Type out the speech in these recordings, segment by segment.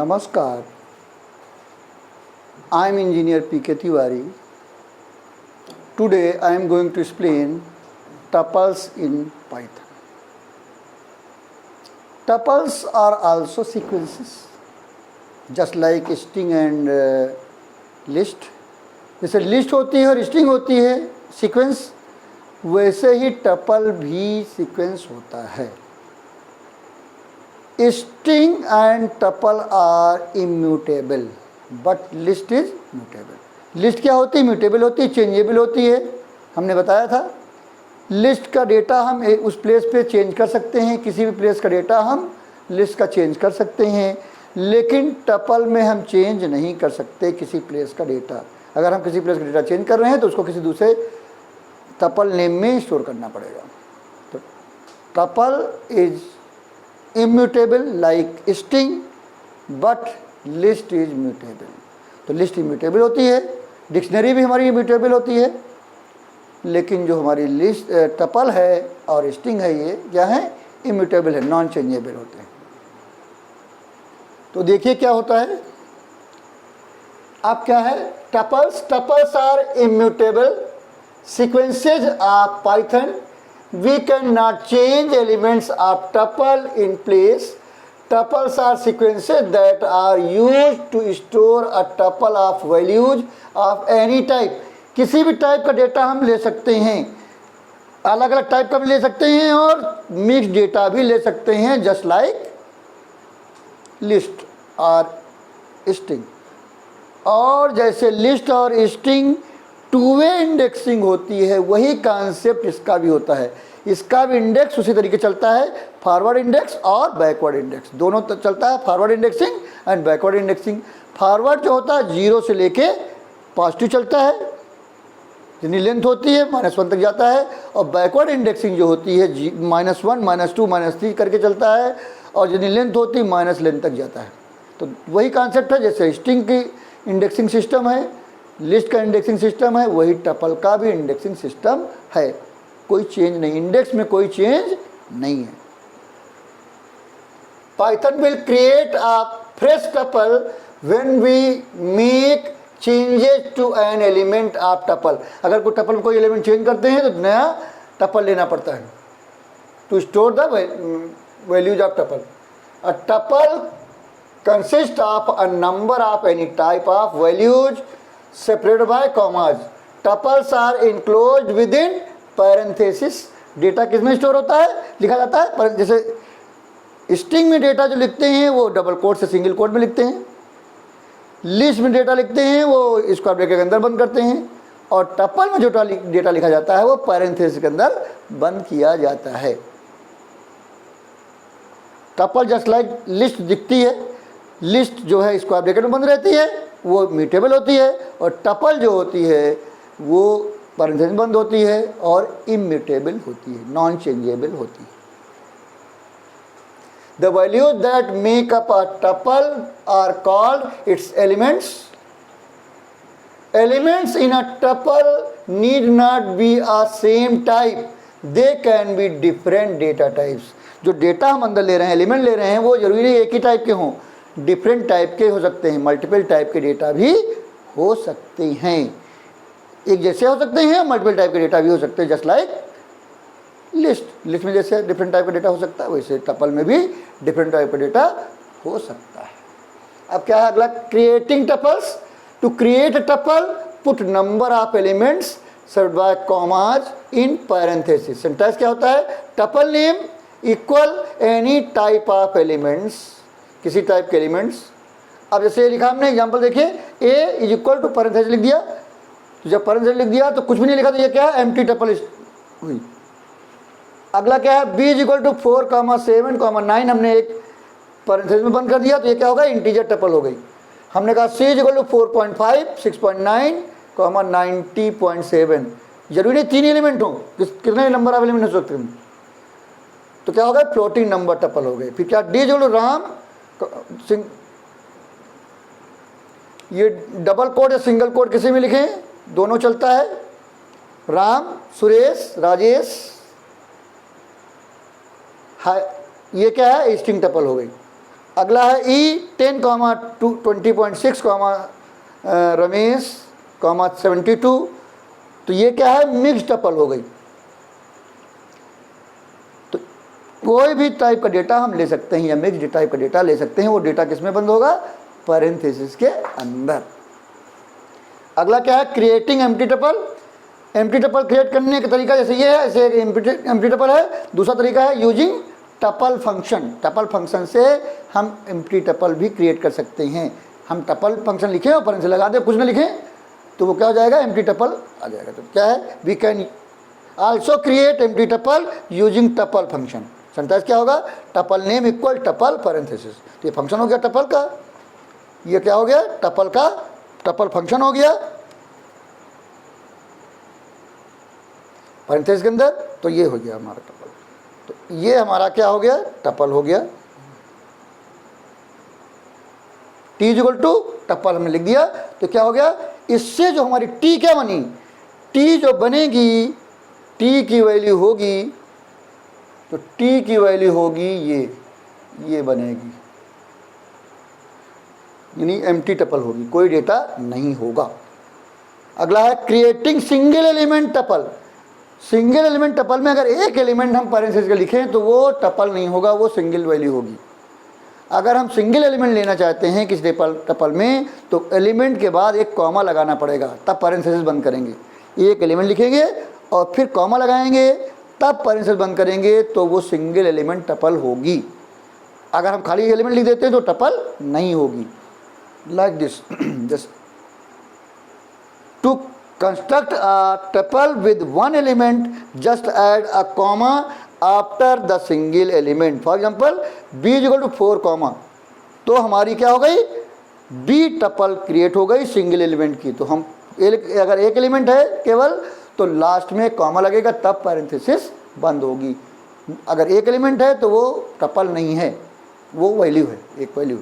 Namaskar, I am Engineer P.K. Tiwari. Today I am going to explain tuples in Python. Tuples are also sequences, just like string and list. जैसे list होती है और string होती है sequence, वैसे ही tuple भी sequence होता है. String and tuple are immutable, but list is mutable. List क्या होती है? म्यूटेबल होती है, चेंजेबल होती है. हमने बताया था लिस्ट का डेटा हम उस प्लेस पे चेंज कर सकते हैं, किसी भी प्लेस का डेटा हम लिस्ट का चेंज कर सकते हैं, लेकिन टपल में हम चेंज नहीं कर सकते किसी प्लेस का डेटा. अगर हम किसी प्लेस का डेटा चेंज कर रहे हैं तो उसको किसी दूसरे टपल नेम में स्टोर करना पड़ेगा. तो tuple is immutable like string, but list is mutable. तो लिस्ट इम्यूटेबल होती है, डिक्शनरी भी हमारी इम्यूटेबल होती है, लेकिन जो हमारी लिस्ट टपल है और स्ट्रिंग है ये क्या है? इम्यूटेबल है, नॉन चेंजेबल होते हैं. तो देखिए क्या होता है. अब क्या है? Tuples are immutable sequences of Python. We cannot change elements of tuple in place. Tuples are sequences that are used to store a tuple of values of any type. किसी भी टाइप का डेटा हम ले सकते हैं, अलग अलग type का भी ले सकते हैं और मिक्स डेटा भी ले सकते हैं, जस्ट लाइक लिस्ट और स्ट्रिंग. और जैसे लिस्ट और स्ट्रिंग टू वे इंडेक्सिंग होती है, वही कॉन्सेप्ट इसका भी होता है. इसका भी इंडेक्स उसी तरीके चलता है, फॉरवर्ड इंडेक्स और बैकवर्ड इंडेक्स दोनों चलता है. Forward indexing and backward indexing. Forward जो होता है 0 से लेके पॉजिटिव चलता है, जितनी लेंथ होती है -1 तक जाता है. और बैकवर्ड इंडेक्सिंग जो होती है -1, -2, -3 करके चलता है, और जितनी लेंथ होती है माइनस लेंथ तक जाता है. तो वही कॉन्सेप्ट है. जैसे स्ट्रिंग की इंडेक्सिंग सिस्टम है, लिस्ट का इंडेक्सिंग सिस्टम है, वही टपल का भी इंडेक्सिंग सिस्टम है. कोई चेंज नहीं, इंडेक्स में कोई चेंज नहीं है. Python will create a fresh tuple when we make changes to an element of tuple. अगर कोई टपल में कोई एलिमेंट चेंज करते हैं तो नया टपल लेना पड़ता है to store the values of tuple. A tuple consist of a number of any type of values separated by commas. Tuples are enclosed within parenthesis. Data किस में स्टोर होता है? लिखा जाता है. पर जैसे स्ट्रिंग में डेटा जो लिखते हैं वो डबल कोट से सिंगल कोट में लिखते हैं, लिस्ट में डेटा लिखते हैं वो स्क्वायर ब्रैकेट के अंदर बंद करते हैं, और टपल में जो डेटा लिखा जाता है वो पैरेंथेसिस के अंदर बंद किया जाता है. टपल जस्ट लाइक लिस्ट दिखती है, लिस्ट जो है स्क्वायर ब्रैकेट में बंद रहती है, वो म्यूटेबल होती है, और टपल जो होती है वो पैरेंथेसिस बंद होती है और इम्यूटेबल होती है, नॉन चेंजेबल होती है. The values that make up a tuple are called its elements. Elements in a tuple need not be a same type, they can be different data types. जो data हम अंदर ले रहे हैं, एलिमेंट ले रहे हैं, वो जरूरी एक ही टाइप के हों, डिफरेंट टाइप के हो सकते हैं, मल्टीपल टाइप के डेटा भी हो सकते हैं. एक जैसे हो सकते हैं, मल्टीपल टाइप के डेटा भी हो सकते हैं, जस्ट लाइक लिस्ट में जैसे डिफरेंट टाइप का डेटा हो सकता है, वैसे टपल में भी डिफरेंट टाइप का डेटा हो सकता है. अब क्या है अगला? Creating tuples. To create a tuple put number of elements served by commas in parenthesis. Syntax क्या होता है? Tuple name equal any type of elements, किसी टाइप के एलिमेंट्स. अब जैसे लिखा हमने एग्जांपल देखिए, a is equal to parenthesis लिख दिया. तो जब पैरेंथेसिस लिख दिया तो कुछ भी नहीं लिखा, तो ये क्या है? एम्प्टी टपल हुई. अगला क्या है? b इज इक्वल टू 4, 7, 9 हमने एक पैरेंथेसिस में बंद कर दिया, तो ये क्या होगा? इंटीजर टपल हो गई. हमने कहा c इज इक्वल टू 4.5, 6.9, 90.7. जरूरी नहीं 3 एलिमेंट हो, कितने नंबर ऑफ एलिमेंट हो सकते हैं, तो क्या होगा? फ्लोटिंग नंबर टपल हो गए. फिर क्या? d is equal to Ram, ये डबल कोड या सिंगल कोड किसी में लिखें, दोनों चलता है. राम, सुरेश, राजेश, ये क्या है? स्ट्रिंग टपल हो गई. अगला है ई 10 20.6 रमेश 72, तो ये क्या है, मिक्स टपल हो गई। तो कोई भी टाइप का डेटा हम ले सकते हैं या मिक्स टाइप का डेटा ले सकते हैं, वो डेटा किस में बंद होगा, पैरेंथेसिस के अंदर। अगला क्या है, creating empty tuple. Empty tuple create करने का तरीका जैसे ये है, ऐसे एम्प्टी टपल है। दूसरा तरीका है using tuple function. Tuple function से हम एम्प्टी टपल भी क्रिएट कर सकते हैं। हम टपल फंक्शन लिखें और पैरेंथेसिस लगा दें, कुछ ना लिखें, तो वो क्या हो जाएगा, एम्प्टी टपल आ जाएगा। तो क्या है, we can also create empty tuple using tuple function. Sentence क्या होगा, tuple name equal tuple parenthesis. तो ये फंक्शन हो गया टपल का, ये क्या हो गया, टपल का टपल फंक्शन हो गया पैरेंथेसिस के अंदर। तो ये हो गया हमारा टपल। तो ये हमारा क्या हो गया, टपल हो गया। टी इक्वल टू टपल हमने लिख दिया। तो क्या हो गया, इससे जो हमारी टी क्या बनी, टी जो बनेगी, टी की वैल्यू होगी, तो टी की वैल्यू होगी ये बनेगी, यानी एम्प्टी टपल होगी, कोई डेटा नहीं होगा। अगला है creating single element tuple. Single element tuple में अगर एक एलिमेंट हम पैरेंथेसिस का लिखें तो वो टपल नहीं होगा, वो सिंगल वैल्यू होगी। अगर हम सिंगल एलिमेंट लेना चाहते हैं किस टपल में, तो एलिमेंट के बाद एक कॉमा लगाना पड़ेगा, तब पैरेंथेसिस बंद करेंगे। एक एलिमेंट लिखेंगे और फिर कॉमा लगाएंगे, तब पैरेंथेसिस बंद करेंगे, तो वो सिंगल एलिमेंट टपल होगी। अगर हम खाली एलिमेंट लिख देते हैं तो टपल नहीं होगी। Like this just to construct a tuple with one element, just add a comma after the single element. For example, b is equal to 4 comma, तो हमारी क्या हो गई, b टपल क्रिएट हो गई सिंगल एलिमेंट की। तो हम अगर एक एलिमेंट है केवल, तो लास्ट में कॉमा लगेगा, तब पैरेंथेसिस बंद होगी। अगर एक एलिमेंट है तो वो टपल नहीं है, वो वैल्यू है, एक वैल्यू।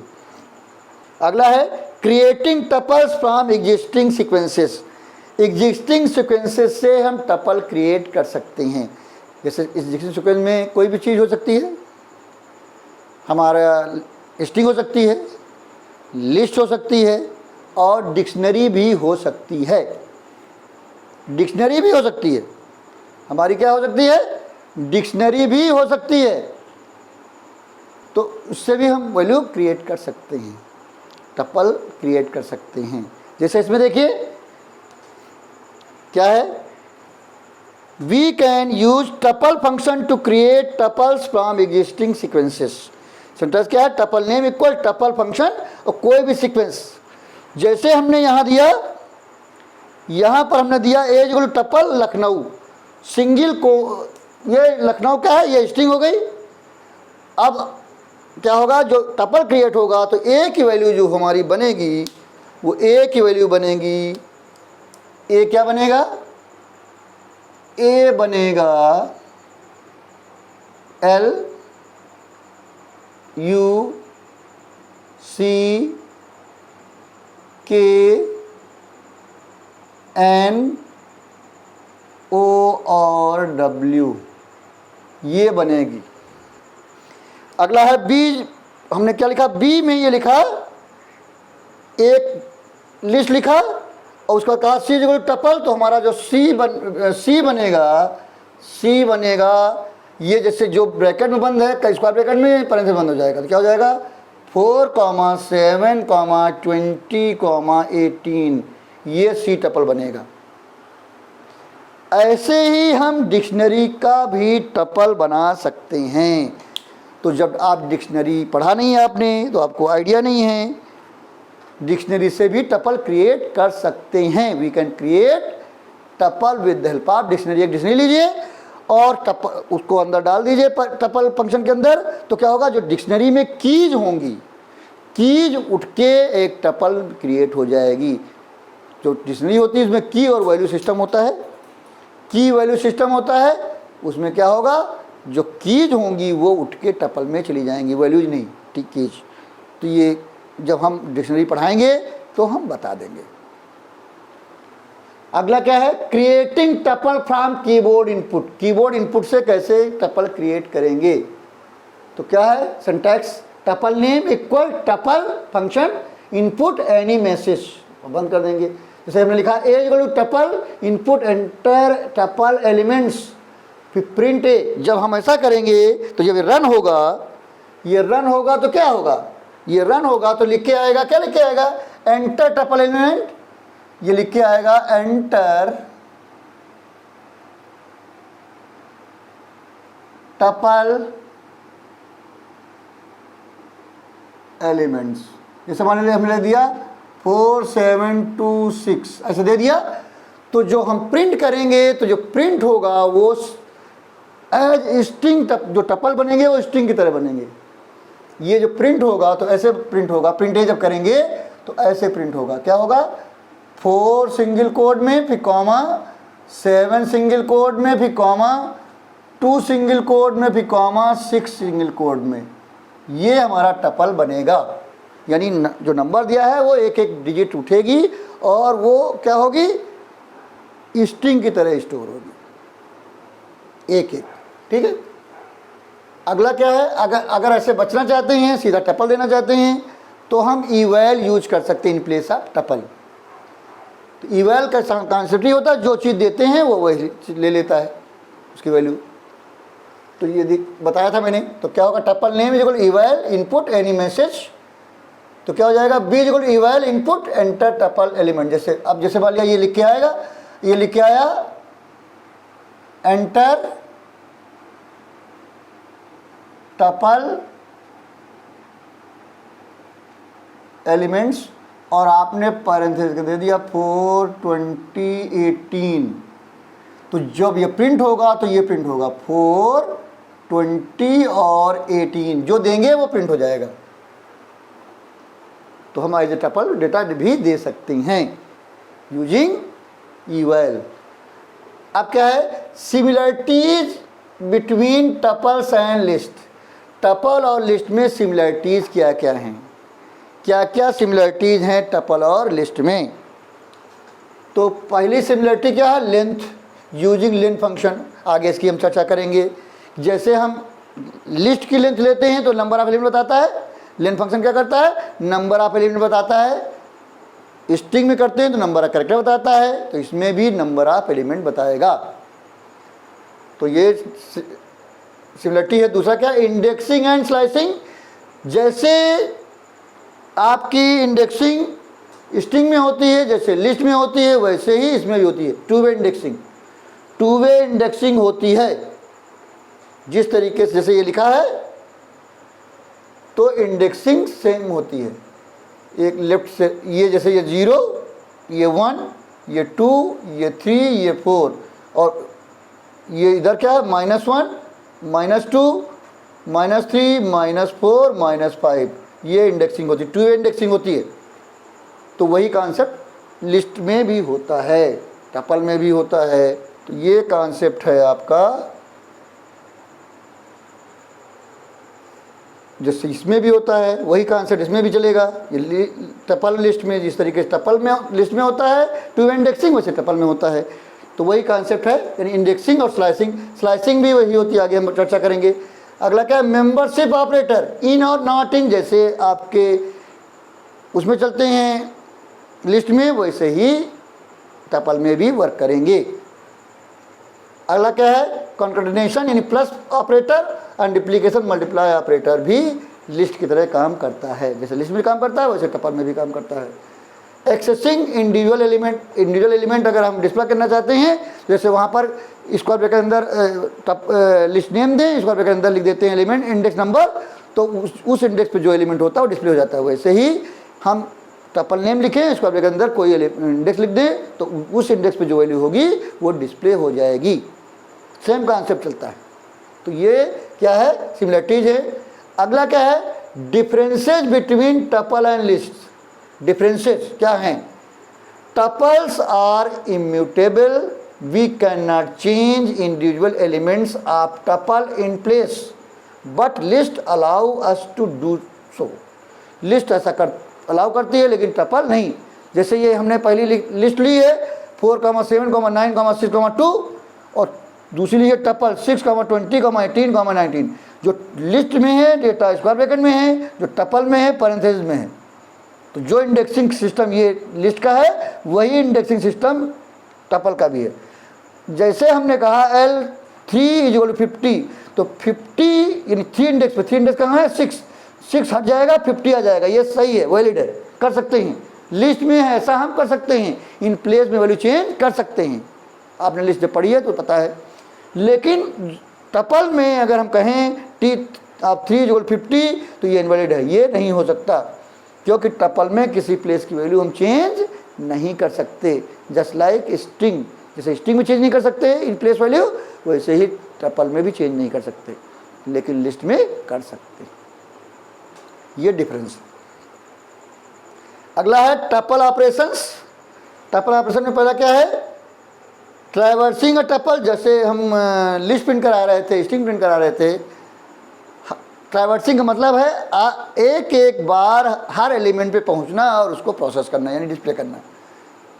अगला है creating tuples from existing sequences. Existing sequences से हम टपल क्रिएट कर सकते हैं। जैसे एग्जिस्टिंग सीक्वेंस में कोई भी चीज़ हो सकती है, हमारा स्ट्रिंग हो सकती है, लिस्ट हो सकती है, और डिक्शनरी भी हो सकती है। डिक्शनरी भी हो सकती है, हमारी क्या हो सकती है, डिक्शनरी भी हो सकती है। तो उससे भी हम वैल्यू क्रिएट कर सकते हैं, टपल क्रिएट कर सकते हैं। जैसे इसमें देखिए क्या है, we can use tuple function to create tuples from existing sequences. Sentence क्या है, tuple name equal tuple function, और कोई भी सीक्वेंस जैसे हमने यहाँ दिया, यहाँ पर हमने दिया ए इक्वल टपल लखनऊ, सिंगल को, ये लखनऊ क्या है, ये स्ट्रिंग हो गई। अब क्या होगा, जो टपल क्रिएट होगा तो ए की वैल्यू जो हमारी बनेगी, वो ए की वैल्यू बनेगी, ए क्या बनेगा, ए बनेगा L U C K N O और W, ये बनेगी। अगला है बी, हमने क्या लिखा, बी में ये लिखा, एक लिस्ट लिखा और उसका कहा सी इक्वल टपल, तो हमारा जो सी बनेगा, ये जैसे जो ब्रैकेट में बंद है, स्क्वायर ब्रैकेट में पैरेंथेसिस बंद हो जाएगा। तो क्या हो जाएगा, 4, 7, 20, 18, ये सी टपल बनेगा। ऐसे ही हम डिक्शनरी का भी टपल बना सकते हैं। तो जब आप डिक्शनरी पढ़ा नहीं है आपने, तो आपको आइडिया नहीं है, डिक्शनरी से भी टपल क्रिएट कर सकते हैं। We can create tuple with the help of dictionary. एक डिक्शनरी लीजिए और टपल उसको अंदर डाल दीजिए टपल फंक्शन के अंदर, तो क्या होगा, जो डिक्शनरी में कीज होंगी, कीज उठ के एक टपल क्रिएट हो जाएगी। जो डिक्शनरी होती है उसमें की और वैल्यू सिस्टम होता है, की वैल्यू सिस्टम होता है, उसमें क्या होगा, जो कीज होंगी वो उठ के टपल में चली जाएंगी, वैल्यूज नहीं, ठीक कीज। तो ये जब हम डिक्शनरी पढ़ाएंगे तो हम बता देंगे। अगला क्या है, creating tuple from keyboard input. Keyboard input से कैसे टपल क्रिएट करेंगे, तो क्या है syntax, tuple name equal tuple function input any message, बंद कर देंगे। जैसे हमने लिखा a equal to tuple input enter tuple elements, फिर प्रिंट ए। जब हम ऐसा करेंगे तो जब ये रन होगा, ये रन होगा तो क्या होगा, ये रन होगा तो लिख के आएगा, क्या लिख के आएगा, एंटर टपल एलिमेंट, ये लिख के आएगा एंटर टपल एलिमेंट्स। जैसे मान लीजिए हमने दिया 4726 ऐसे दे दिया, तो जो हम प्रिंट करेंगे तो जो प्रिंट होगा वो एज स्ट्रिंग, जो टपल बनेंगे वो स्ट्रिंग की तरह बनेंगे। ये जो प्रिंट होगा तो ऐसे प्रिंट होगा, प्रिंट ए जब करेंगे तो ऐसे प्रिंट होगा। क्या होगा, 4 सिंगल कोड में फिर कॉमा, 7 सिंगल कोड में फिर कॉमा, 2 सिंगल कोड में फिर कॉमा, 6 सिंगल कोड में। ये हमारा टपल बनेगा। यानी जो नंबर दिया है वो एक एक डिजिट उठेगी और वो क्या होगी, स्ट्रिंग की तरह स्टोर होगी एक एक। ठीक है, अगला क्या है, अगर ऐसे बचना चाहते हैं, सीधा टपल देना चाहते हैं, तो हम इवैल यूज कर सकते हैं इन प्लेस ऑफ टपल। तो इवैल का कॉन्सेप्ट ही होता है, जो चीज़ देते हैं वो वही ले लेता है उसकी वैल्यू। तो ये बताया था मैंने। तो क्या होगा, tuple name is equal eval input any message, तो क्या हो जाएगा, B is equal eval input enter tuple element. जैसे अब जैसे मान लिया ये लिख के आएगा, ये लिख के आया एंटर टपल एलिमेंट्स और आपने पैरेंथेसिस दे दिया 42018। तो जब ये प्रिंट होगा तो ये प्रिंट होगा 420 और 18, जो देंगे वो प्रिंट हो जाएगा। तो हम एज ए टपल डेटा भी दे सकते हैं यूजिंग इवैल। अब क्या है, similarities between tuples and list. Tuple और लिस्ट में सिमिलरिटीज क्या क्या हैं, क्या क्या सिमिलरिटीज हैं टपल और लिस्ट में। तो पहली सिमिलरिटी क्या है, लेंथ, यूजिंग लेंथ फंक्शन। आगे इसकी हम चर्चा करेंगे। जैसे हम लिस्ट की लेंथ लेते हैं तो नंबर ऑफ एलिमेंट बताता है, लेंथ फंक्शन क्या करता है, नंबर ऑफ एलिमेंट बताता है। स्ट्रिंग में करते हैं तो नंबर ऑफ कैरेक्टर बताता है, तो इसमें भी नंबर ऑफ एलिमेंट बताएगा। तो ये सिमिलरिटी है। दूसरा क्या, इंडेक्सिंग एंड स्लाइसिंग। जैसे आपकी इंडेक्सिंग स्ट्रिंग में होती है, जैसे लिस्ट में होती है, वैसे ही इसमें भी होती है। Two way indexing, two way indexing होती है। जिस तरीके से जैसे ये लिखा है तो इंडेक्सिंग सेम होती है। एक लेफ्ट से ये, जैसे ये 0, ये 1, ये 2, ये 3, ये 4, और ये इधर क्या है, -1, -2, -3, -4, -5। ये इंडेक्सिंग होती है, टू वे इंडेक्सिंग होती है। तो वही कॉन्सेप्ट लिस्ट में भी होता है, टपल में भी होता है। तो ये कॉन्सेप्ट है आपका, जैसे इसमें भी होता है वही कॉन्सेप्ट इसमें भी चलेगा। ये टपल लिस्ट में जिस तरीके से टपल में लिस्ट में होता है टू वे इंडेक्सिंग, वैसे टपल में होता है। तो वही कॉन्सेप्ट है, यानी इंडेक्सिंग और स्लाइसिंग। स्लाइसिंग भी वही होती है, आगे हम चर्चा करेंगे। अगला क्या है, मेंबरशिप ऑपरेटर, इन और नॉट इन। जैसे आपके उसमें चलते हैं लिस्ट में, वैसे ही टपल में भी वर्क करेंगे। अगला क्या है, कॉन्कैटिनेशन, यानी plus operator, and duplication multiply operator भी लिस्ट की तरह काम करता है। जैसे लिस्ट में काम करता है वैसे टपल में भी काम करता है। Accessing individual element, individual element अगर हम डिस्प्ले करना चाहते हैं, जैसे वहाँ पर स्क्वायर ब्रैकेट के अंदर लिस्ट नेम दें, स्क्वायर ब्रैकेट के अंदर लिख देते हैं एलिमेंट इंडेक्स नंबर, तो उस इंडेक्स पे जो एलिमेंट होता है वो डिस्प्ले हो जाता है। वैसे ही हम टपल नेम लिखें, स्क्वायर ब्रैकेट के अंदर कोई इंडेक्स लिख दें, तो उस इंडेक्स पे जो वैल्यू होगी वो डिस्प्ले हो जाएगी। सेम कॉन्सेप्ट चलता है। तो ये क्या है, सिमिलरिटीज है। अगला क्या है, differences between tuple and list. Differences क्या हैं, tuples are immutable, we can not change individual elements of tuple in place, but list allow us to do so. List ऐसा अलाउ करती है लेकिन टपल नहीं। जैसे ये हमने पहली लिस्ट ली है 4, 7, 9, 6, 2, और दूसरी ली है टपल 6, 20, 18, 19। जो लिस्ट में है डेटा स्क्वायर ब्रैकेट में है, जो टपल में है पैरेंथेसिस में है। तो जो इंडेक्सिंग सिस्टम ये लिस्ट का है वही इंडेक्सिंग सिस्टम टपल का भी है। जैसे हमने कहा L3 = 50, तो 50 यानी 3 इंडेक्स पे, 3 इंडेक्स कहाँ है 6 हट जाएगा 50 आ जाएगा, ये सही है, वैलिड है, कर सकते हैं। लिस्ट में है ऐसा हम कर सकते हैं, इन प्लेस में वैल्यू चेंज कर सकते हैं। आपने लिस्ट जब पढ़ी है तो पता है। लेकिन टपल में अगर हम कहें T3 = 50 तो ये इनवैलिड है, ये नहीं हो सकता, क्योंकि टपल में किसी प्लेस की वैल्यू हम चेंज नहीं कर सकते। जस्ट लाइक स्ट्रिंग, जैसे स्ट्रिंग में चेंज नहीं कर सकते इन प्लेस वैल्यू, वैसे ही टपल में भी चेंज नहीं कर सकते, लेकिन लिस्ट में कर सकते। ये डिफरेंस है। अगला है टपल ऑपरेशंस। टपल ऑपरेशन में पहला क्या है, ट्रैवर्सिंग अ टपल। जैसे हम लिस्ट प्रिंट करा रहे थे, स्ट्रिंग प्रिंट करा रहे थे, ट्रैवर्सिंग का मतलब है एक एक बार हर एलिमेंट पे पहुंचना और उसको प्रोसेस करना, यानी डिस्प्ले करना।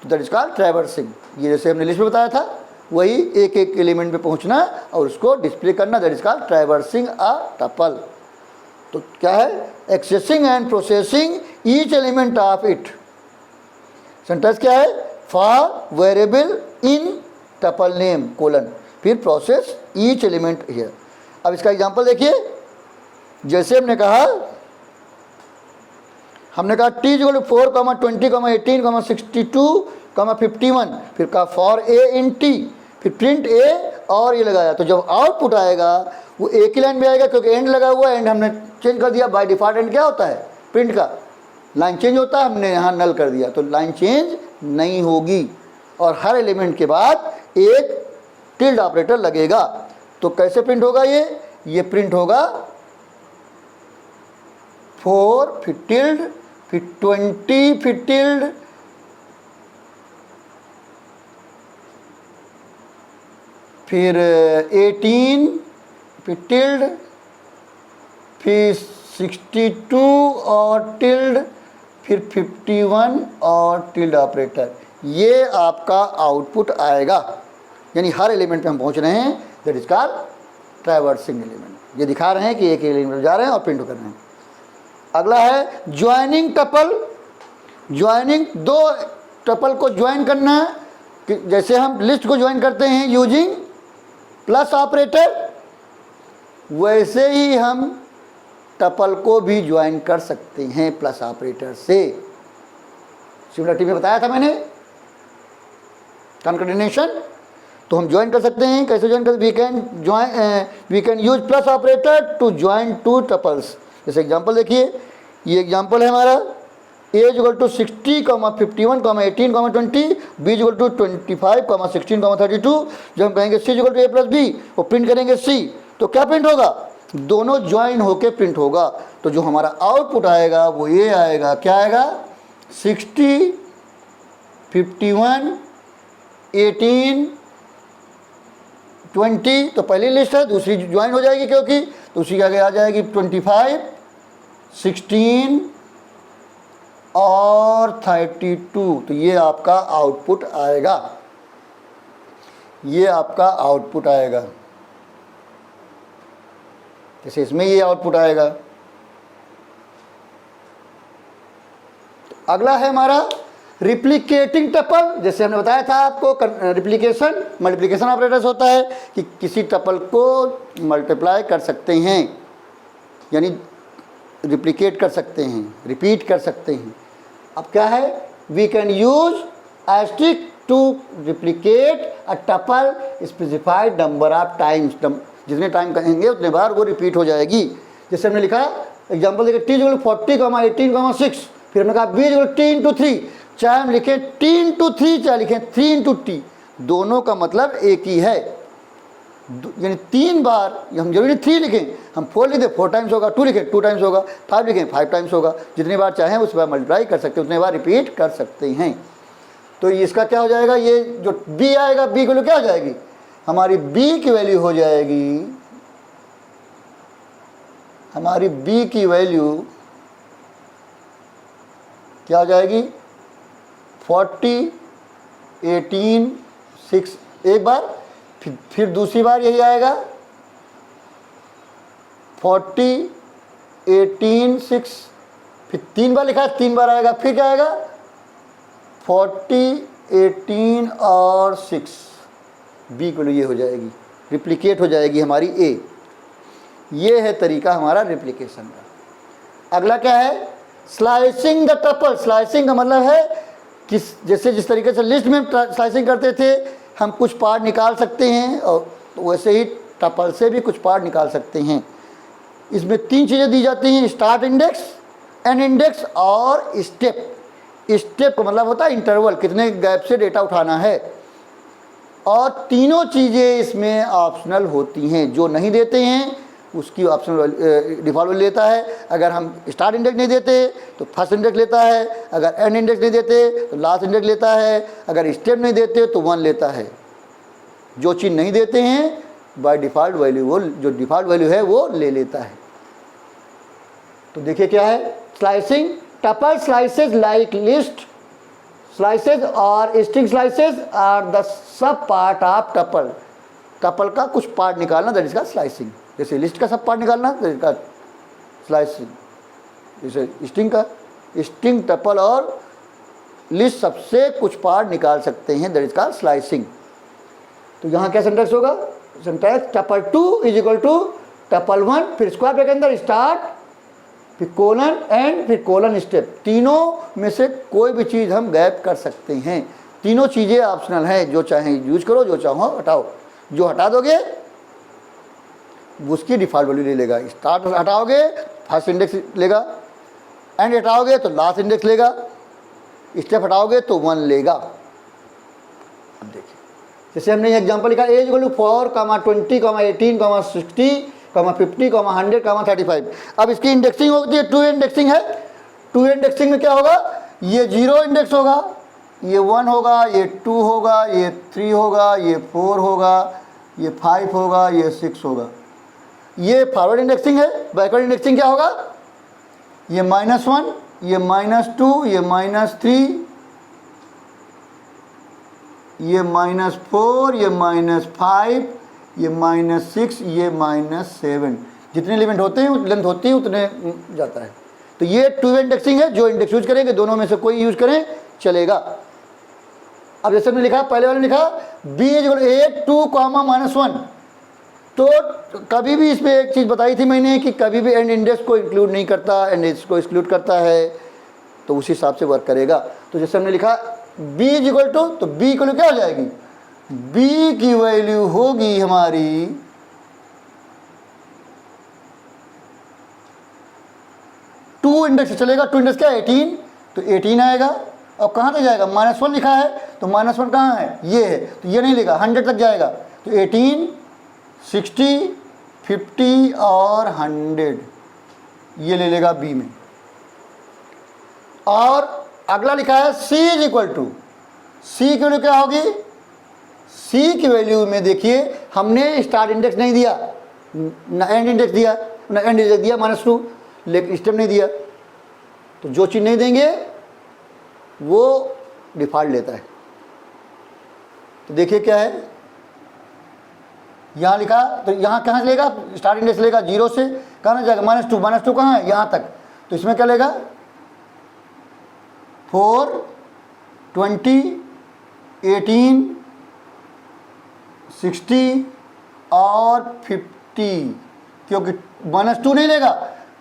तो दैट इज कॉल्ड ट्रैवर्सिंग। ये जैसे हमने लिस्ट में बताया था, वही एक एक एलिमेंट पे पहुंचना और उसको डिस्प्ले करना, that is called traversing a tuple. तो क्या है, accessing and processing each element of it. Sentence क्या है, for variable in tuple name colon, फिर प्रोसेस ईच एलिमेंट हियर। अब इसका एग्जांपल देखिए। जैसे हमने कहा T = 4, 20, 18, 62, 51, फिर कहा फॉर ए इन T, फिर प्रिंट ए और ये लगाया। तो जब आउटपुट आएगा वो एक ही लाइन में आएगा, क्योंकि एंड लगा हुआ है, एंड हमने चेंज कर दिया। बाय डिफॉल्ट एंड क्या होता है, प्रिंट का लाइन चेंज होता है, हमने यहाँ नल कर दिया, तो लाइन चेंज नहीं होगी। और हर एलिमेंट के बाद एक टिल्ड ऑपरेटर लगेगा। तो कैसे प्रिंट होगा ये प्रिंट होगा 4 फिर टिल्ड, फिर 20 फिर टिल्ड, फिर 18 फिर टिल्ड, फिर 62 और टिल्ड, फिर 51 और टिल्ड ऑपरेटर। ये आपका आउटपुट आएगा, यानी हर एलिमेंट पे हम पहुंच रहे हैं, that is called traversing element. ये दिखा रहे हैं कि एक एलिमेंट जा रहे हैं और प्रिंट कर रहे हैं। अगला है ज्वाइनिंग टपल। ज्वाइनिंग, दो टपल को ज्वाइन करना है। जैसे हम लिस्ट को ज्वाइन करते हैं यूजिंग प्लस ऑपरेटर, वैसे ही हम टपल को भी ज्वाइन कर सकते हैं प्लस ऑपरेटर से। सिमिलरिटी में बताया था मैंने, कॉन्कैटिनेशन। तो हम ज्वाइन कर सकते हैं, कैसे ज्वाइन करते, we can use plus operator to join two tuples. जैसे एग्जांपल देखिए, ये एग्जांपल है हमारा A = 60, 51, 18, 20, B = 25, 16, 32। जब हम कहेंगे C = A + B और प्रिंट करेंगे C, तो क्या प्रिंट होगा, दोनों ज्वाइन होके प्रिंट होगा। तो जो हमारा आउटपुट आएगा वो ये आएगा, क्या आएगा, 60, 51, 18, 20। तो पहली लिस्ट है, दूसरी ज्वाइन हो जाएगी क्योंकि, तो उसी के आगे आ जाएगी 25, 16 और 32। तो ये आपका आउटपुट आएगा, ये आपका आउटपुट आएगा। जैसे इसमें ये आउटपुट आएगा। अगला है हमारा रिप्लिकेटिंग टपल। जैसे हमने बताया था आपको, रिप्लिकेशन मल्टीप्लिकेशन ऑपरेटर्स होता है कि किसी टपल को मल्टीप्लाई कर सकते हैं, यानी रिप्लिकेट कर सकते हैं, रिपीट कर सकते हैं। अब क्या है, we can use asterisk to replicate a tuple specified number of times. जितने टाइम कहेंगे उतने बार वो रिपीट हो जाएगी। जैसे हमने लिखा एग्जांपल देखिए, T = 40, 18, 6, फिर हमने कहा B = T × 3। चाहे हम लिखें T × 3, चाहे लिखें 3 × T, दोनों का मतलब एक ही है। यानी 3 बार, हम जरूरी 3 लिखें, हम 4 लिखें 4 टाइम्स होगा, 2 लिखें 2 टाइम्स होगा, 5 लिखें 5 टाइम्स होगा। जितनी बार चाहें उस बार मल्टीप्लाई कर सकते हैं, उतने बार रिपीट कर सकते हैं। तो इसका क्या हो जाएगा, ये जो B आएगा, B की वैल्यू क्या हो जाएगी, हमारी B की वैल्यू हो जाएगी, हमारी B की वैल्यू क्या हो जाएगी, 40, 18, 6 एक बार, फिर दूसरी बार यही आएगा 40, 18, 6, फिर 3 बार लिखा है, 3 बार आएगा, फिर क्या आएगा 40, 18 और 6, बी को ये हो जाएगी, रिप्लिकेट हो जाएगी हमारी ए। ये है तरीका हमारा रिप्लिकेशन का। अगला क्या है, स्लाइसिंग द टपल। स्लाइसिंग का मतलब है कि जैसे जिस तरीके से लिस्ट में स्लाइसिंग करते थे, हम कुछ पार्ट निकाल सकते हैं, और वैसे ही टपल से भी कुछ पार्ट निकाल सकते हैं। इसमें 3 चीज़ें दी जाती हैं, स्टार्ट इंडेक्स, एंड इंडेक्स और स्टेप। स्टेप का मतलब होता है इंटरवल, कितने गैप से डेटा उठाना है। और तीनों चीज़ें इसमें ऑप्शनल होती हैं, जो नहीं देते हैं उसकी ऑप्शनल डिफ़ॉल्ट वैल्यू लेता है। अगर हम स्टार्ट इंडेक्स नहीं देते तो फर्स्ट इंडेक्स लेता है, अगर एंड इंडेक्स नहीं देते तो लास्ट इंडेक्स लेता है, अगर स्टेप नहीं देते तो 1 लेता है। जो चीज़ नहीं देते हैं बाय डिफ़ॉल्ट वैल्यू, वो जो डिफ़ॉल्ट वैल्यू है वो ले लेता है। तो देखिए क्या है, slicing, tuple slices like list slices और string slices are the sub part of tuple. Tuple का कुछ पार्ट निकालना, दैट इज का स्लाइसिंग। जैसे लिस्ट का सब पार्ट निकालना, दैट इज का स्लाइसिंग। जैसे स्ट्रिंग का, स्ट्रिंग, टपल और लिस्ट सबसे कुछ पार्ट निकाल सकते हैं, दैट इज का स्लाइसिंग। तो यहाँ क्या सिंटैक्स होगा, syntax tuple 2 is equal to tuple 1, फिर स्क्वायर ब्रैकेट के अंदर स्टार्ट, फिर कोलन एंड, फिर कोलन स्टेप। तीनों में से कोई भी चीज़ हम गैप कर सकते हैं। तीनों चीज़ें ऑप्शनल हैं, जो चाहें यूज करो, जो चाहो हटाओ। जो हटा दोगे उसकी डिफ़ॉल्ट वैल्यू ले लेगा। स्टार्ट हटाओगे फर्स्ट इंडेक्स लेगा, एंड हटाओगे तो लास्ट इंडेक्स लेगा, स्टेप हटाओगे तो 1 लेगा। अब देखिए, जैसे हमने एग्जाम्पल लिखा, एज इक्वल टू 4, 20, 18, 60, 50, 100, 35। अब इसकी इंडेक्सिंग होती है, 2 इंडेक्सिंग है। 2 इंडेक्सिंग में क्या होगा, ये 0 इंडेक्स होगा, ये 1 होगा, ये 2 होगा, ये 3 होगा, ये 4 होगा, ये 5 होगा, ये 6 होगा। ये फॉरवर्ड इंडेक्सिंग है। बैकवर्ड इंडेक्सिंग क्या होगा, ये -1, ये -2, ये -3, ये -4, ये -5, ये -6, ये -7। जितने एलिमेंट होते हैं लेंथ होती है उतने जाता है। तो ये 2 इंडेक्सिंग है। जो इंडेक्स यूज करेंगे, दोनों में से कोई यूज करें चलेगा। अब जैसे हमने लिखा, पहले वाले लिखा b = 8, 2, -1। तो कभी भी इसमें एक चीज़ बताई थी मैंने कि कभी भी एंड इंडेक्स को इंक्लूड नहीं करता, एंड इंडेक्स को एक्सक्लूड करता है, तो उसी हिसाब से वर्क करेगा। तो जैसे हमने लिखा b = तो b की वैल्यू क्या हो जाएगी, b की वैल्यू होगी हमारी 2 इंडेक्स चलेगा। 2 इंडेक्स क्या है, 18, तो 18 आएगा। अब कहाँ तक जाएगा, -1 लिखा है, तो -1 कहाँ है, ये है, तो ये नहीं लेगा, 100 तक जाएगा। तो 18, 60, 50 और 100 ये ले लेगा बी में। और अगला लिखा है c = c की वैल्यू क्या होगी, c की वैल्यू में देखिए हमने स्टार्ट इंडेक्स नहीं दिया, ना एंड इंडेक्स दिया, ना एंड इंडेक्स दिया -2, लेकिन स्टेप नहीं दिया। तो जो चीज़ नहीं देंगे वो डिफ़ॉल्ट लेता है। तो देखिए क्या है, यहाँ लिखा, तो यहाँ कहाँ से लेगा, स्टार्ट इंडेक्स लेगा 0 से, कहाँ जाएगा -2, -2 कहाँ है, यहाँ तक। तो इसमें क्या लेगा, 4, 20, 18, 60 और 50, क्योंकि -2 नहीं लेगा,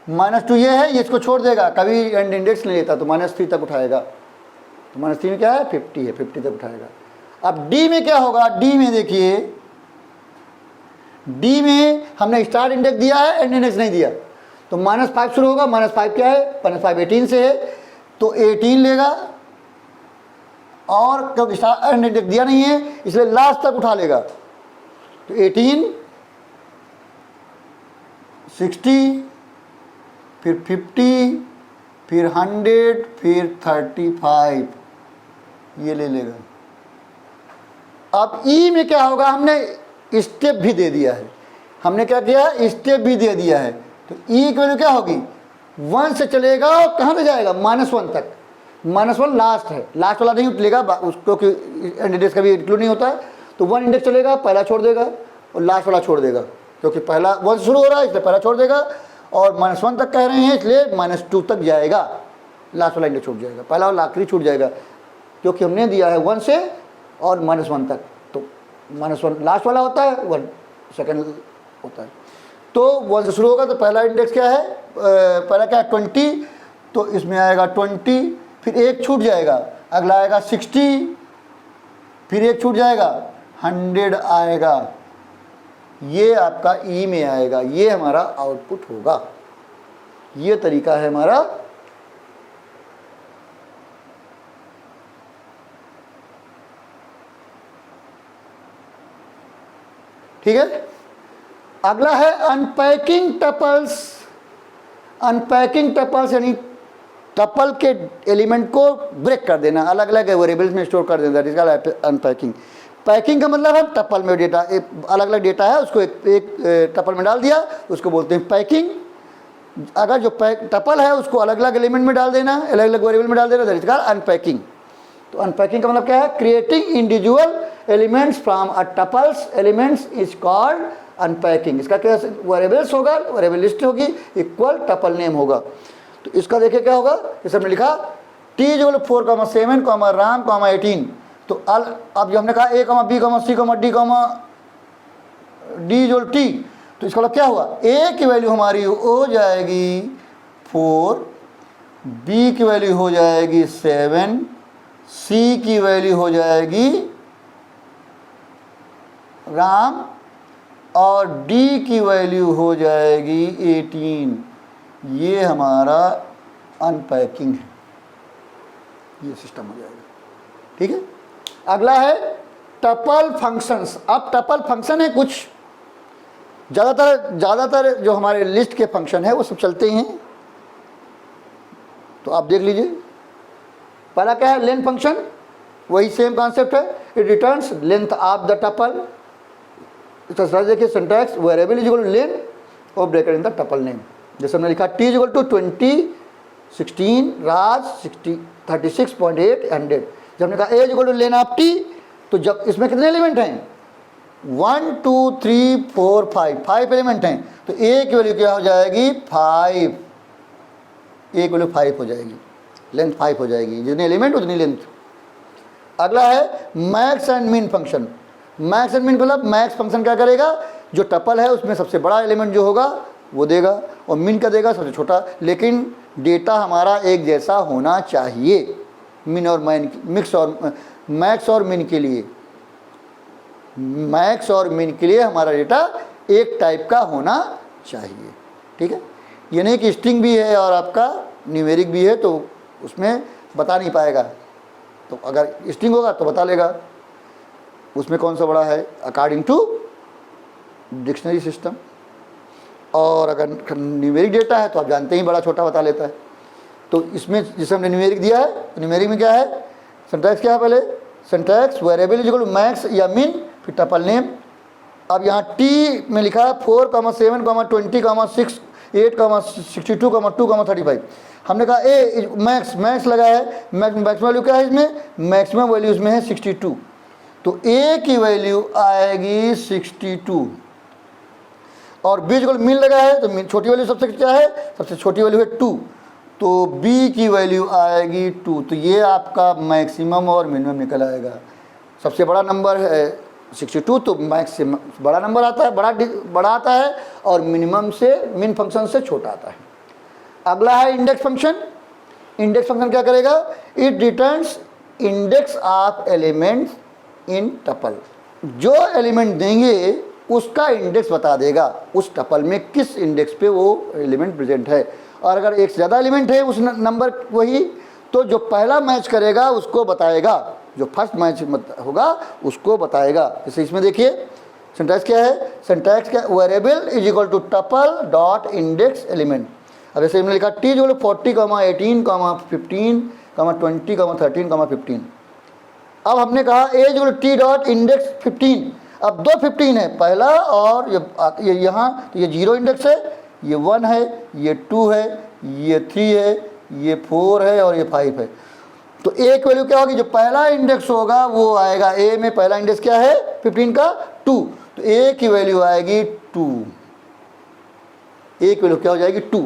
-2 ये है, ये इसको छोड़ देगा, कभी एंड इंडेक्स नहीं लेता, तो -3 तक उठाएगा। तो -3 में क्या है, 50 है, 50 तक उठाएगा। अब डी में क्या होगा, डी में देखिए, डी में हमने स्टार्ट इंडेक्स दिया है, एंड इंडेक्स नहीं दिया, तो -5 शुरू होगा। -5 क्या है, -5 18 से है, तो 18 लेगा, और क्योंकि स्टार्ट एंड इंडेक्स दिया नहीं है इसलिए लास्ट तक उठा लेगा। तो 18, 60, फिर 50, फिर 100, फिर 35 ये ले लेगा। अब ई में क्या होगा, हमने स्टेप भी दे दिया है, हमने क्या किया, स्टेप भी दे दिया है। तो ई की वैल्यू क्या होगी, 1 से चलेगा और कहाँ पे जाएगा, -1 तक। -1 लास्ट है, लास्ट वाला नहीं लेगा उसको, कि एंड इंडेक्स का भी इंक्लूड नहीं होता है। तो 1 इंडेक्स चलेगा, पहला छोड़ देगा और लास्ट वाला छोड़ देगा, क्योंकि पहला 1 शुरू हो रहा है इसलिए पहला छोड़ देगा, और -1 तक कह रहे हैं इसलिए -2 तक जाएगा, लास्ट वाला इंडेक्स छूट जाएगा, पहला वाला आखिरी छूट जाएगा, क्योंकि हमने दिया है 1 से और -1 तक, तो -1 लास्ट वाला होता है, 1 सेकेंड होता है। तो 1 से शुरू होगा तो पहला इंडेक्स क्या है, पहला क्या है 20, तो इसमें आएगा 20, फिर एक छूट जाएगा, अगला आएगा 60, फिर एक छूट जाएगा 100 आएगा, ये आपका ई में आएगा, ये हमारा आउटपुट होगा। ये तरीका है हमारा। ठीक है, अगला है अनपैकिंग टपल्स। अनपैकिंग टपल्स यानी टपल के एलिमेंट को ब्रेक कर देना, अलग अलग वेरिएबल्स में स्टोर कर देना, इसका अनपैकिंग। पैकिंग का मतलब है टपल में डेटा, अलग अलग डेटा है उसको एक टपल में डाल दिया, उसको बोलते हैं पैकिंग। अगर जो टपल है उसको अलग अलग एलिमेंट में डाल देना, अलग अलग वेरिएबल में डाल देना, दैट इज कॉल्ड अनपैकिंग। तो अनपैकिंग का मतलब क्या है, creating individual elements from a tuples elements is called unpacking. इसका क्या वेरिएबल्स होगा, वेरिएबल लिस्ट होगी इक्वल टपल नेम होगा। तो इसका देखिए क्या होगा, जैसे हमने लिखा T=4, 7, RAM, 18, तो अब जो हमने कहा A, B, C, D, D T, तो इसका मतलब क्या हुआ, A की वैल्यू हमारी हो जाएगी 4, B की वैल्यू हो जाएगी 7, C की वैल्यू हो जाएगी RAM, और D की वैल्यू हो जाएगी 18। ये हमारा अनपैकिंग है, ये सिस्टम हो जाएगा। ठीक है, अगला है टपल फंक्शंस। अब टपल फंक्शन है कुछ, ज़्यादातर जो हमारे लिस्ट के फंक्शन है वो सब चलते हैं, तो आप देख लीजिए। पहला क्या है, लेंथ फंक्शन, वही सेम कॉन्सेप्ट है, it returns length of the tuple. इसका देखिए syntax, variable is equal to length और bracket in the tuple name. जैसे हमने लिखा T=20, 16, राज 36.8, 100। जब हमने कहा A=लेन ऑफ T, तो जब इसमें कितने एलिमेंट हैं, 1 2 3 4 5 एलिमेंट हैं, तो A की वैल्यू क्या हो जाएगी 5, A की वैल्यू 5 हो जाएगी, लेंथ 5 हो जाएगी, जितने एलिमेंट उतनी लेंथ। अगला है मैक्स एंड मिन फंक्शन। मैक्स एंड मिन मतलब मैक्स फंक्शन क्या करेगा, जो टपल है उसमें सबसे बड़ा एलिमेंट जो होगा वो देगा, और मिन का देगा सबसे छोटा, लेकिन डेटा हमारा एक जैसा होना चाहिए। मिन और मैक्स और मिन के लिए, मैक्स और मिन के लिए हमारा डेटा एक टाइप का होना चाहिए। ठीक है, ये नहीं कि स्ट्रिंग भी है और आपका न्यूमेरिक भी है तो उसमें बता नहीं पाएगा, तो अगर स्ट्रिंग होगा तो बता लेगा उसमें कौन सा बड़ा है अकॉर्डिंग टू डिक्शनरी सिस्टम। और अगर न्यूमेरिक डेटा है तो आप जानते ही बड़ा छोटा बता लेता है। तो इसमें जैसे हमने न्यूमेरिक दिया है, तो न्यूमेरिक में क्या है, सिंटैक्स क्या है, पहले syntax variable is equal to max या मिन, फिर टपल नेम। अब यहाँ T में लिखा है 4, 7, 20, 6, 8, 62, 2, 35। हमने कहा ए मैक्स लगा है, मैक्स वैल्यू क्या है इसमें, मैक्सिमम वैल्यू इसमें है 62, तो A की वैल्यू आएगी 62, और B को मिन लगा है तो छोटी वैल्यू सबसे क्या है, सबसे छोटी वैल्यू है 2, तो B की वैल्यू आएगी 2। तो ये आपका मैक्सिमम और मिनिमम निकल आएगा। सबसे बड़ा नंबर है 62, तो मैक्स से बड़ा नंबर आता है, बड़ा आता है, और मिनिमम से मिन फंक्शन से छोटा आता है। अगला है इंडेक्स फंक्शन। इंडेक्स फंक्शन क्या करेगा, it returns index of elements in tuple. जो एलिमेंट देंगे उसका इंडेक्स बता देगा, उस टपल में किस इंडेक्स पे वो एलिमेंट प्रेजेंट है। और अगर एक से ज़्यादा एलिमेंट है उस नंबर वही, तो जो पहला मैच करेगा उसको बताएगा, जो फर्स्ट मैच होगा उसको बताएगा। जैसे इसमें देखिए सिंटैक्स क्या है, सिंटैक्स क्या, variable is equal to tuple dot index element. अब जैसे हमने लिखा T जो 40, 18, 15, 20, 13, 15। अब हमने कहा A जो T डॉट इंडेक्स 15। अब दो 15 है, पहला और ये यहाँ, तो ये 0 इंडेक्स है, ये 1 है, ये 2 है, ये 3 है, ये 4 है और ये 5 है। तो A की वैल्यू क्या होगी, जो पहला इंडेक्स होगा वो आएगा, A में पहला इंडेक्स क्या है 15 का 2, तो A की वैल्यू आएगी 2। ए की वैल्यू क्या हो जाएगी 2,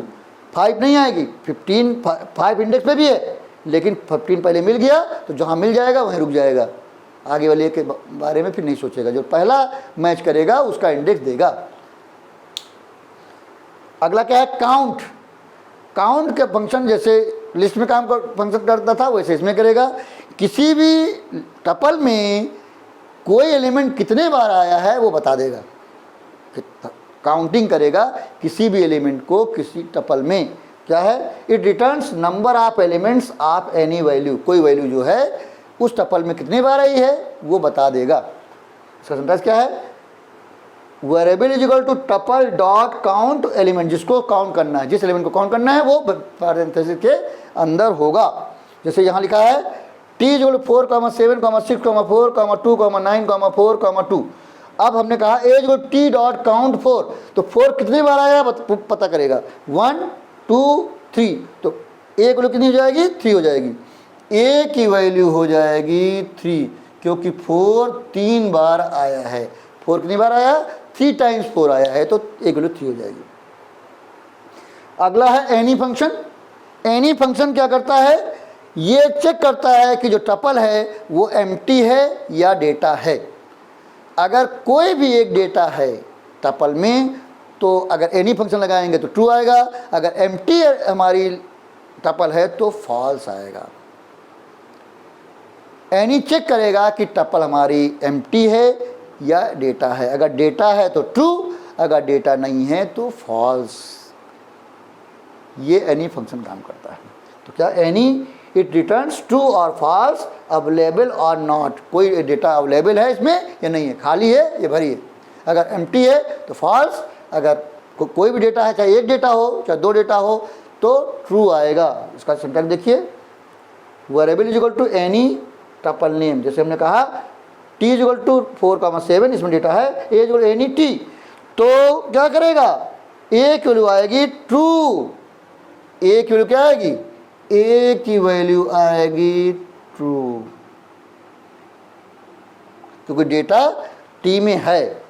5 नहीं आएगी, 15 5 इंडेक्स पे भी है लेकिन 15 पहले मिल गया तो जहाँ मिल जाएगा वहीं रुक जाएगा, आगे वाले के बारे में फिर नहीं सोचेगा, जो पहला मैच करेगा उसका इंडेक्स देगा। अगला क्या है काउंट। काउंट के फंक्शन जैसे लिस्ट में काम फंक्शन करता था वैसे इसमें करेगा। किसी भी टपल में कोई एलिमेंट कितने बार आया है वो बता देगा, काउंटिंग करेगा किसी भी एलिमेंट को किसी टपल में। क्या है, it returns number of elements of any value, कोई वैल्यू जो है उस टपल में कितनी बार आई है वो बता देगा। इसका सिंटैक्स क्या है, variable is equal to tuple dot count element, जिसको काउंट करना है, जिस एलिमेंट को काउंट करना है वो पैरेंथेसिस के अंदर होगा। जैसे यहाँ लिखा है t इज इक्वल टू 4, 7, 6, 4, 2, 9, 4, 2। अब हमने कहा a is equal to t dot count 4, तो 4 कितनी बार आया पता करेगा, 1 2 3, तो a की वैल्यू कितनी हो जाएगी 3 हो जाएगी, a की वैल्यू हो जाएगी 3 क्योंकि 4 3 बार आया है। 4 कितनी बार आया, 3 टाइम्स 4 आया है तो a की वैल्यू 3 हो जाएगी। अगला है एनी फंक्शन। एनी फंक्शन क्या करता है, ये चेक करता है कि जो टपल है वो एम्प्टी है या डेटा है। अगर कोई भी एक डेटा है टपल में तो अगर एनी फंक्शन लगाएंगे तो ट्रू आएगा, अगर एम्प्टी हमारी टपल है तो फॉल्स आएगा। एनी चेक करेगा कि टपल हमारी एम्प्टी है या डेटा है, अगर डेटा है तो ट्रू, अगर डेटा नहीं है तो फॉल्स। ये एनी फंक्शन काम करता है। तो क्या एनी, इट रिटर्न्स ट्रू और फॉल्स, अवेलेबल और नॉट, कोई डेटा अवेलेबल है इसमें या नहीं है, खाली है या भरी है। अगर एम्प्टी है तो फॉल्स, अगर कोई भी डेटा है, चाहे एक डेटा हो चाहे 2 डेटा हो तो ट्रू आएगा। इसका सिंटैक्स देखिए, variable is equal to any tuple name, जैसे हमने कहा t इज इक्वल टू 4, 7, इसमें डेटा है, a is equal any t, तो क्या करेगा, a की वैल्यू आएगी ट्रू, a की वैल्यू क्या आएगी, a की वैल्यू आएगी ट्रू क्योंकि डेटा t में है।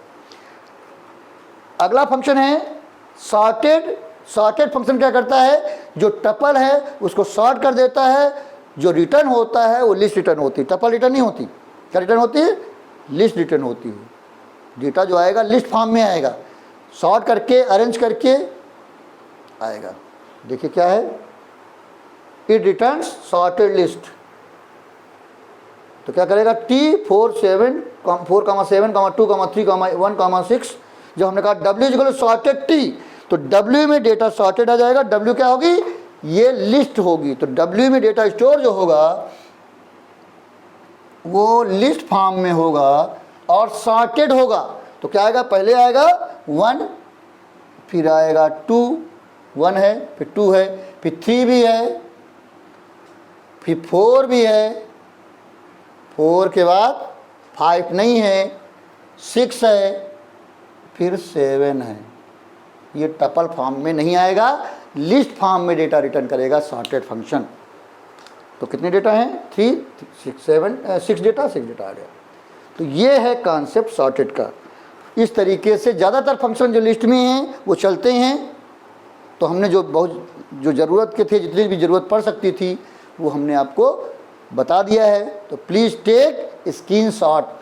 अगला फंक्शन है सॉर्टेड। सॉर्टेड फंक्शन क्या करता है, जो टपल है उसको सॉर्ट कर देता है, जो रिटर्न होता है वो लिस्ट रिटर्न होती है, टपल रिटर्न नहीं होती। क्या रिटर्न होती है, लिस्ट रिटर्न होती है। डेटा जो आएगा लिस्ट फॉर्म में आएगा, सॉर्ट करके अरेंज करके आएगा। देखिए क्या है, इट रिटर्न्स सॉर्टेड लिस्ट। तो क्या करेगा, t 4, 7, 2, 3, 1, 6, जब हमने कहा w is equal to sorted t, तो w में डेटा सॉर्टेड आ जाएगा। w क्या होगी, ये लिस्ट होगी, तो w में डेटा स्टोर जो होगा वो लिस्ट फॉर्म में होगा और सॉर्टेड होगा। तो क्या आएगा, पहले आएगा 1, फिर आएगा 2, 1 है, फिर 2 है, फिर 3 भी है, फिर 4 भी है, 4 के बाद 5 नहीं है, 6 है, फिर 7 है। ये टपल फॉर्म में नहीं आएगा, लिस्ट फॉर्म में डेटा रिटर्न करेगा सॉर्टेड फंक्शन। तो कितने डेटा हैं, 3, 6 डेटा आ गया। तो ये है कॉन्सेप्ट सॉर्टेड का। इस तरीके से ज़्यादातर फंक्शन जो लिस्ट में हैं वो चलते हैं। तो हमने जो ज़रूरत के थे, जितनी भी ज़रूरत पड़ सकती थी वो हमने आपको बता दिया है। तो प्लीज़ टेक स्क्रीनशॉट।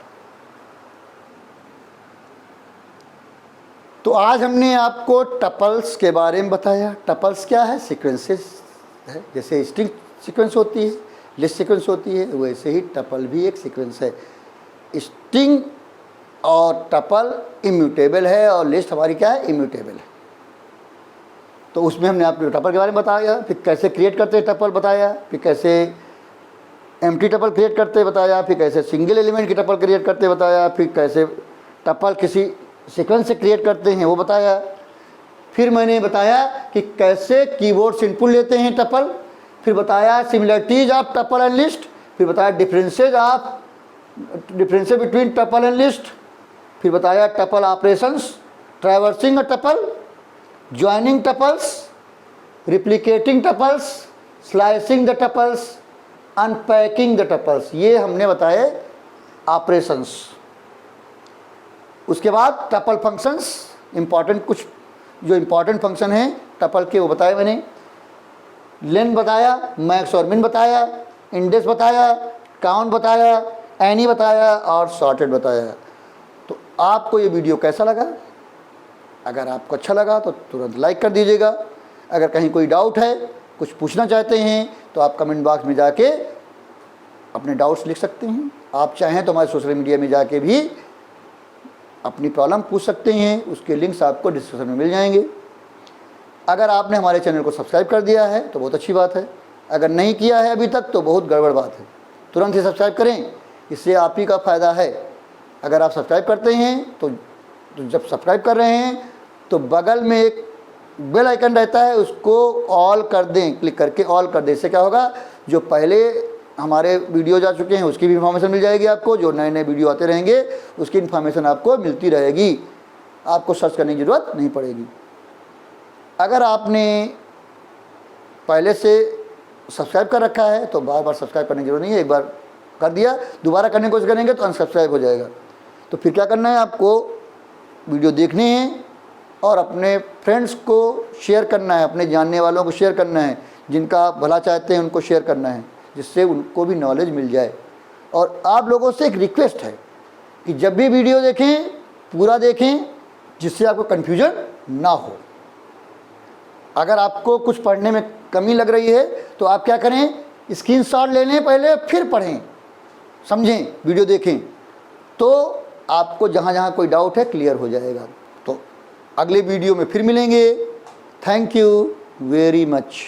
तो आज हमने आपको टपल्स के बारे में बताया। टपल्स क्या है, सीक्वेंसेस है। जैसे स्ट्रिंग सीक्वेंस होती है, लिस्ट सीक्वेंस होती है, वैसे ही टपल भी एक सीक्वेंस है। स्ट्रिंग और टपल इम्यूटेबल है और लिस्ट हमारी क्या है, इम्यूटेबल है। तो उसमें हमने आपको टपल के बारे में बताया, फिर कैसे क्रिएट करते हैं टपल बताया, फिर कैसे एम्प्टी टपल क्रिएट करते बताया, फिर कैसे सिंगल एलिमेंट की टपल क्रिएट करते बताया, फिर कैसे टपल किसी सीक्वेंस से क्रिएट करते हैं वो बताया। फिर मैंने बताया कि कैसे कीबोर्ड से इनपुट लेते हैं टपल, फिर बताया similarities of tuple and list, फिर बताया differences between tuple and list, फिर बताया tuple operations, traversing a tuple, joining tuples, replicating tuples, slicing the tuples, unpacking the tuples. ये हमने बताए ऑपरेशंस। उसके बाद टपल फंक्शंस, इंपॉर्टेंट कुछ जो इम्पॉर्टेंट फंक्शन है टपल के वो बताए मैंने, लेन बताया, मैक्स और मिन बताया, इंडेक्स बताया, काउंट बताया, एनी बताया और सॉर्टेड बताया। तो आपको ये वीडियो कैसा लगा? अगर आपको अच्छा लगा तो तुरंत लाइक कर दीजिएगा। अगर कहीं कोई डाउट है, कुछ पूछना चाहते हैं तो आप कमेंट बॉक्स में जाके अपने डाउट्स लिख सकते हैं। आप चाहें तो हमारे सोशल मीडिया में जाके भी अपनी प्रॉब्लम पूछ सकते हैं, उसके लिंक्स आपको डिस्क्रिप्शन में मिल जाएंगे। अगर आपने हमारे चैनल को सब्सक्राइब कर दिया है तो बहुत अच्छी बात है, अगर नहीं किया है अभी तक तो बहुत गड़बड़ बात है। तुरंत ही सब्सक्राइब करें, इससे आप ही का फ़ायदा है। अगर आप सब्सक्राइब करते हैं तो जब सब्सक्राइब कर रहे हैं तो बगल में एक बेल आइकन रहता है, उसको ऑल कर दें, क्लिक करके ऑल कर दें। इससे क्या होगा, जो पहले हमारे वीडियो जा चुके हैं उसकी भी इन्फॉर्मेशन मिल जाएगी आपको, जो नए नए वीडियो आते रहेंगे उसकी इन्फॉर्मेशन आपको मिलती रहेगी, आपको सर्च करने की ज़रूरत नहीं पड़ेगी। अगर आपने पहले से सब्सक्राइब कर रखा है तो बार बार सब्सक्राइब करने की जरूरत नहीं है, एक बार कर दिया दोबारा करने की कोशिश करेंगे तो अनसब्सक्राइब हो जाएगा। तो फिर क्या करना है, आपको वीडियो देखने हैं और अपने फ्रेंड्स को शेयर करना है, अपने जानने वालों को शेयर करना है, जिनका आप भला चाहते हैं उनको शेयर करना है, जिससे उनको भी नॉलेज मिल जाए। और आप लोगों से एक रिक्वेस्ट है कि जब भी वीडियो देखें पूरा देखें, जिससे आपको कन्फ्यूजन ना हो। अगर आपको कुछ पढ़ने में कमी लग रही है तो आप क्या करें, स्क्रीनशॉट ले लें पहले, फिर पढ़ें, समझें, वीडियो देखें, तो आपको जहाँ जहाँ कोई डाउट है क्लियर हो जाएगा। तो अगले वीडियो में फिर मिलेंगे। Thank you very much.